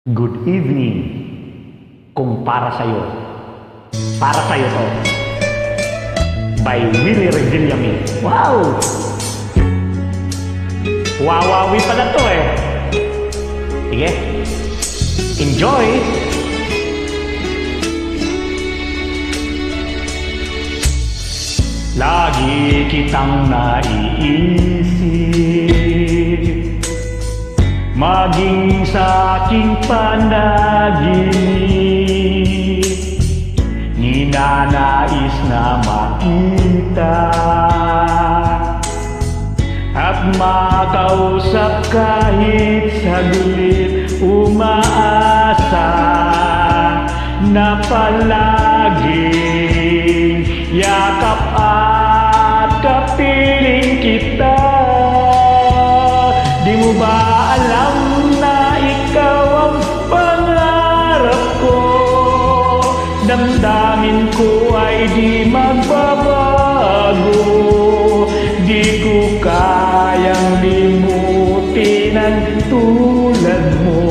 Good evening. Kung para sa'yo to. By Willie Revillame. Wow! Wawawi pala to eh. Sige. Enjoy! Lagi kitang naiisip, maging sa aking panaginip, ninanais na makita at makausap kahit saglit. Umaasa na palaging yakap at kapiling kita. Di mo ba alam na ikaw ang pangarap ko? Damdamin ko ay di magbabago. Di ko kayang limutin ang tulad mo.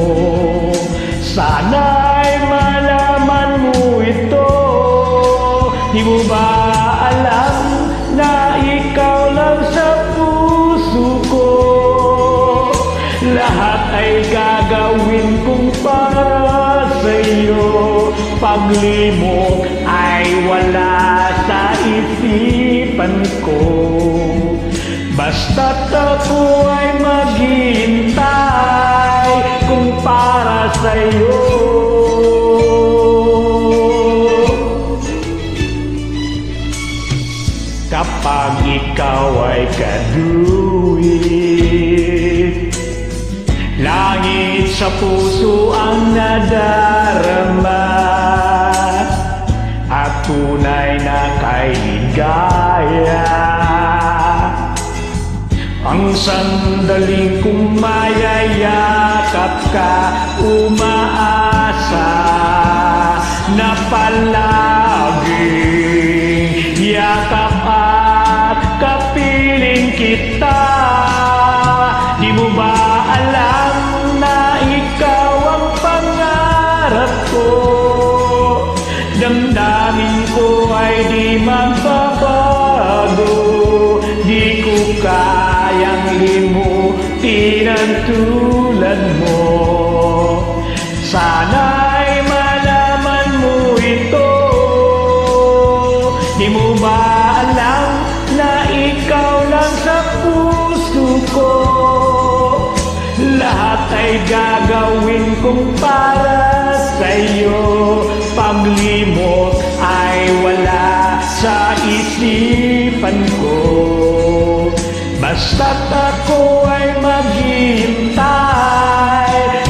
Sana'y malaman mo ito. Di mo ba alam na ikaw lang sa puso ko? Lahat ay gagawin kong para sa'yo. Paglimot ay wala sa isipan ko. Basta't ako ay maghihintay kung para sa'yo. Kapag ikaw ay kaduwit, langit sa puso ang nadarama, at tunay na kailigaya. Ang sandaling kung mayayakap ka, umaasa na palaging yakap at kapiling kita. Di mo ba alam na ikaw ang pangarap ko? Damdamin ko ay di magbabago. Di ko kayang limutin ang tulad mo. Sana'y malaman mo ito. Di mo ba alam na ikaw lang sa puso ko? Lahat ay gagawin kong para sa'yo. Paglimot ay wala sa isipan ko. Basta't ako ay maghihintay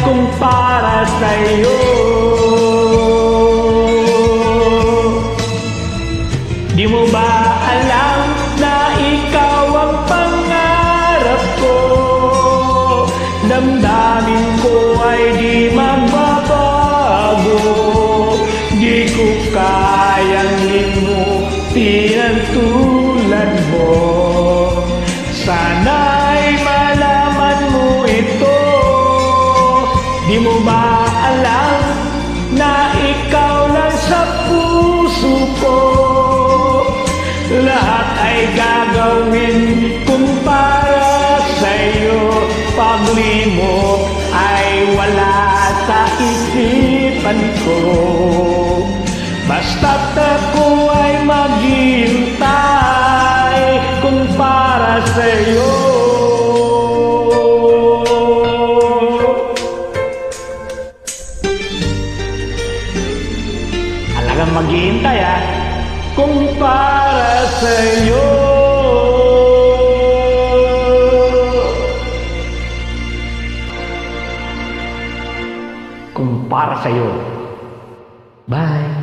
kung para sa'yo. Di mo ba alam na ikaw ang pangarap ko? Damdamin ko ay di magbabago. Di ko kayang limutin ang tulad mo. Sana'y malaman mo ito. Di mo ba alam na ikaw lang sa puso ko? Lahat ay gagawin kung para sa'yo. Paglimot ay wala sa isipan ko. Basta't ako ay maghihintay kung para sa'yo. Alagang maghihintay kung para sa'yo. Kung para sa'yo. Bye!